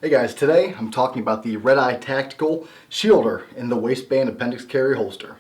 Hey guys, today I'm talking about the RedEye Tactical Shielder in the Waistband Appendix Carry Holster.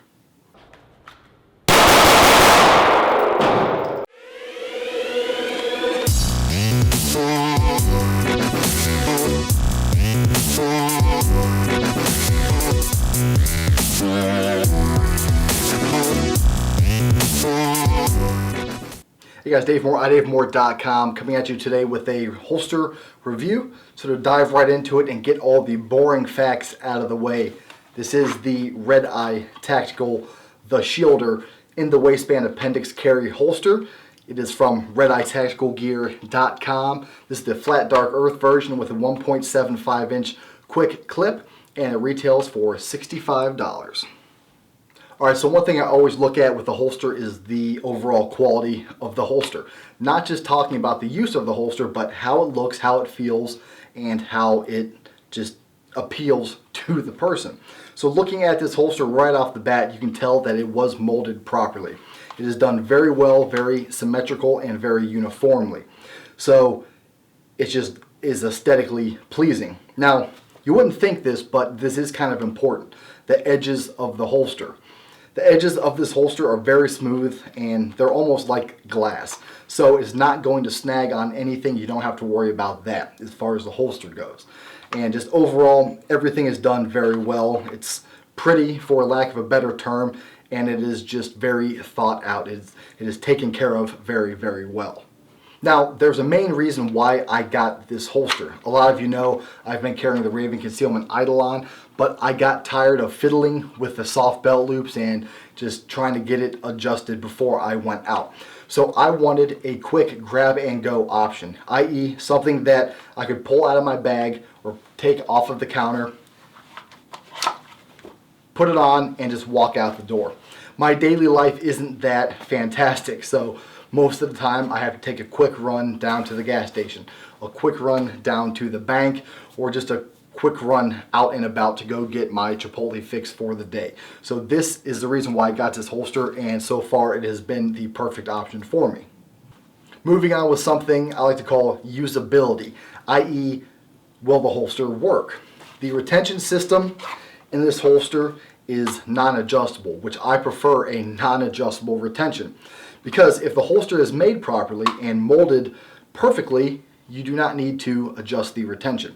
Hey guys, Dave Moore, IWBMore.com, coming at you today with a holster review. So to dive right into it and get all the boring facts out of the way, this is the RedEye Tactical, the Shielder in the Waistband Appendix Carry Holster. It is from RedEyeTacticalGear.com. This is the flat dark earth version with a 1.75 inch quick clip, and it retails for $65. Alright, so one thing I always look at with the holster is the overall quality of the holster. Not just talking about the use of the holster, but how it looks, how it feels, and how it just appeals to the person. So looking at this holster right off the bat, you can tell that it was molded properly. It is done very well, very symmetrical, and very uniformly. So it just is aesthetically pleasing. Now, you wouldn't think this, but this is kind of important. The edges of the holster. The edges of this holster are very smooth and they're almost like glass. So it's not going to snag on anything. You don't have to worry about that as far as the holster goes. And just overall, everything is done very well. It's pretty, for lack of a better term, and it is just very thought out. It is taken care of very, very well. Now, there's a main reason why I got this holster. A lot of you know I've been carrying the Raven Concealment Eidolon, but I got tired of fiddling with the soft belt loops and just trying to get it adjusted before I went out. So I wanted a quick grab and go option, i.e. something that I could pull out of my bag or take off of the counter, put it on, and just walk out the door. My daily life isn't that fantastic, so most of the time I have to take a quick run down to the gas station, a quick run down to the bank, or just a quick run out and about to go get my Chipotle fix for the day. So this is the reason why I got this holster, and so far it has been the perfect option for me. Moving on with something I like to call usability, i.e. will the holster work? The retention system in this holster is non-adjustable, which I prefer a non-adjustable retention. Because if the holster is made properly and molded perfectly, you do not need to adjust the retention.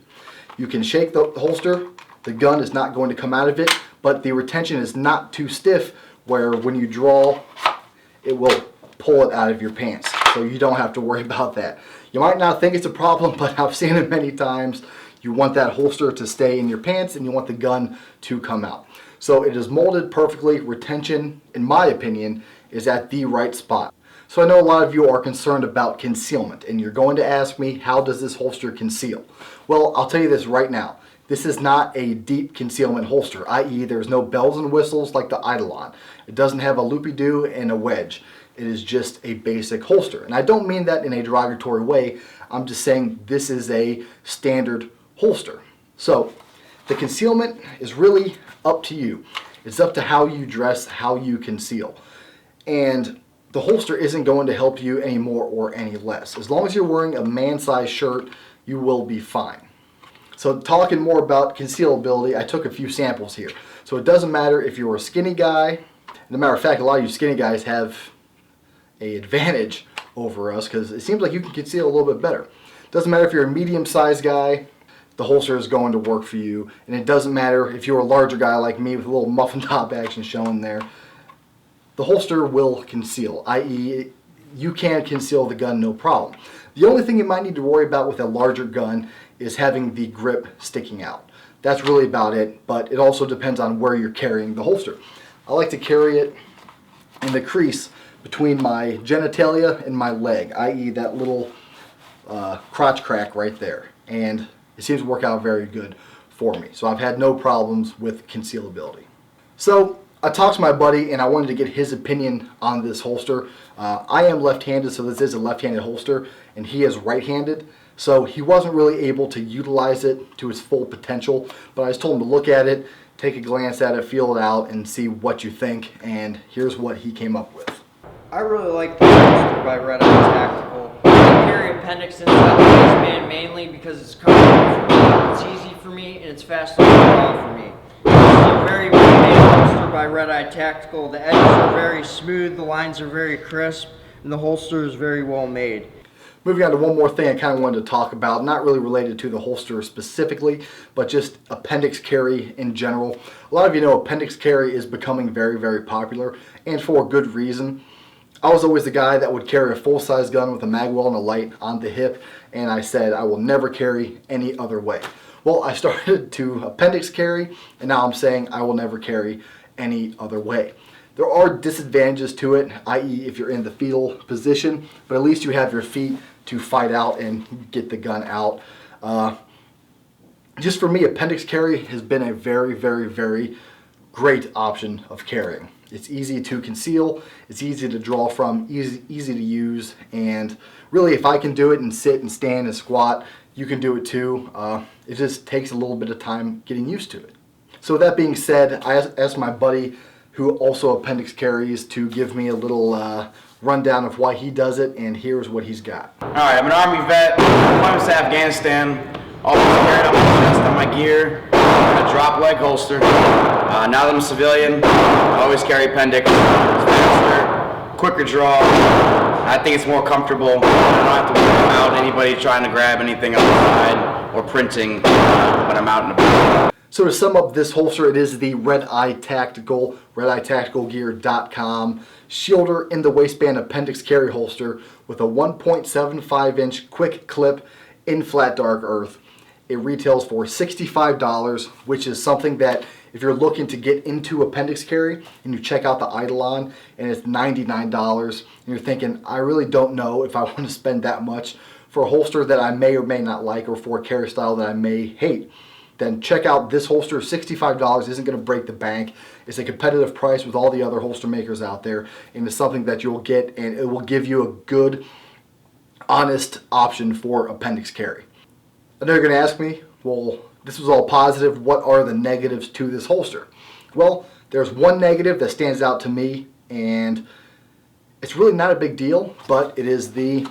You can shake the holster, the gun is not going to come out of it, but the retention is not too stiff where when you draw, it will pull it out of your pants. So you don't have to worry about that. You might not think it's a problem, but I've seen it many times. You want that holster to stay in your pants and you want the gun to come out. So it is molded perfectly. Retention, in my opinion, is at the right spot. So I know a lot of you are concerned about concealment, and you're going to ask me, how does this holster conceal? Well, I'll tell you this right now. This is not a deep concealment holster, i.e. there's no bells and whistles like the Eidolon. It doesn't have a loopy-doo and a wedge. It is just a basic holster. And I don't mean that in a derogatory way. I'm just saying this is a standard holster. So the concealment is really up to you. It's up to how you dress, how you conceal. And the holster isn't going to help you any more or any less. As long as you're wearing a man-sized shirt, you will be fine. So talking more about concealability, I took a few samples here. So it doesn't matter if you're a skinny guy. As a matter of fact, a lot of you skinny guys have an advantage over us because it seems like you can conceal a little bit better. It doesn't matter if you're a medium-sized guy, the holster is going to work for you. And it doesn't matter if you're a larger guy like me with a little muffin top action showing there. The holster will conceal, i.e. you can conceal the gun no problem. The only thing you might need to worry about with a larger gun is having the grip sticking out. That's really about it, but it also depends on where you're carrying the holster. I like to carry it in the crease between my genitalia and my leg, i.e. that little crotch crack right there. And it seems to work out very good for me. So I've had no problems with concealability. So I talked to my buddy and I wanted to get his opinion on this holster. I am left-handed, so this is a left-handed holster, and he is right-handed. So he wasn't really able to utilize it to its full potential, but I just told him to look at it, take a glance at it, feel it out, and see what you think, and here's what he came up with. I really like the holster by RedEye Tactical. I carry appendix inside the waistband mainly because it's comfortable for me. It's it's fast to draw for me. It's a very well-made holster by RedEye Tactical. The edges are very smooth, the lines are very crisp, and the holster is very well made. Moving on to one more thing I kind of wanted to talk about, not really related to the holster specifically, but just appendix carry in general. A lot of you know appendix carry is becoming very, very popular, and for good reason. I was always the guy that would carry a full-size gun with a mag well and a light on the hip, and I said I will never carry any other way. Well, I started to appendix carry, and now I'm saying I will never carry any other way. There are disadvantages to it, i.e. if you're in the fetal position, but at least you have your feet to fight out and get the gun out. Just for me, appendix carry has been a very, very, very great option of carrying. It's easy to conceal, it's easy to draw from, easy to use, and really if I can do it and sit and stand and squat, you can do it too. It just takes a little bit of time getting used to it. So with that being said, I asked my buddy who also appendix carries to give me a little rundown of why he does it, and here's what he's got. Alright, I'm an Army vet, deployment to Afghanistan, always carried on my chest on my gear, a drop leg holster. Now that I'm a civilian, I always carry appendix. It's faster, quicker draw. I think it's more comfortable. I don't have to worry about anybody trying to grab anything outside or printing when I'm out and about. So to sum up this holster, it is the RedEye Tactical, RedEyeTacticalGear.com shielder in the waistband appendix carry holster with a 1.75 inch quick clip in flat dark earth. It retails for $65, which is something that if you're looking to get into appendix carry and you check out the Eidolon and it's $99 and you're thinking, I really don't know if I want to spend that much for a holster that I may or may not like or for a carry style that I may hate, then check out this holster. $65 isn't going to break the bank. It's a competitive price with all the other holster makers out there, and it's something that you'll get, and it will give you a good, honest option for appendix carry. I know you're going to ask me, well, this was all positive. What are the negatives to this holster? Well, there's one negative that stands out to me, and it's really not a big deal, but it is the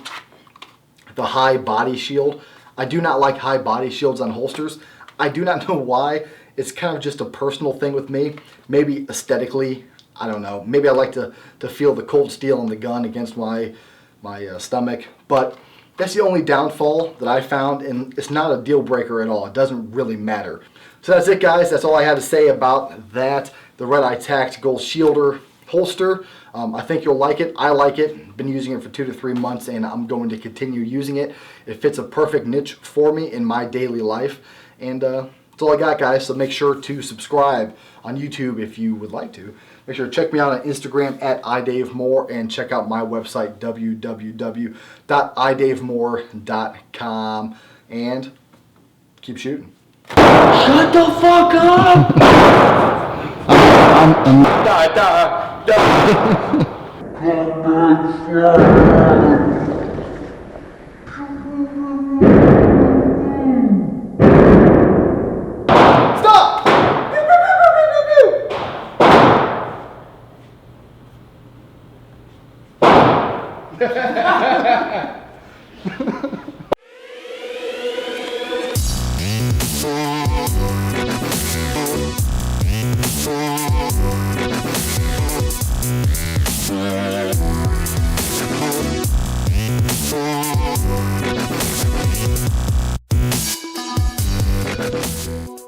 high body shield. I do not like high body shields on holsters. I do not know why. It's kind of just a personal thing with me. Maybe aesthetically, I don't know. Maybe I like to feel the cold steel in the gun against my stomach. But that's the only downfall that I found, and it's not a deal breaker at all. It doesn't really matter. So that's it, guys. That's all I had to say about that. The RedEye Tactical Shielder holster. I think you'll like it. I like it. Been using it for 2 to 3 months, and I'm going to continue using it. It fits a perfect niche for me in my daily life. And that's all I got, guys. So make sure to subscribe on YouTube if you would like to. Make sure to check me out on Instagram at idavemore and check out my website www.idavemore.com and keep shooting. Shut the fuck up! Stop!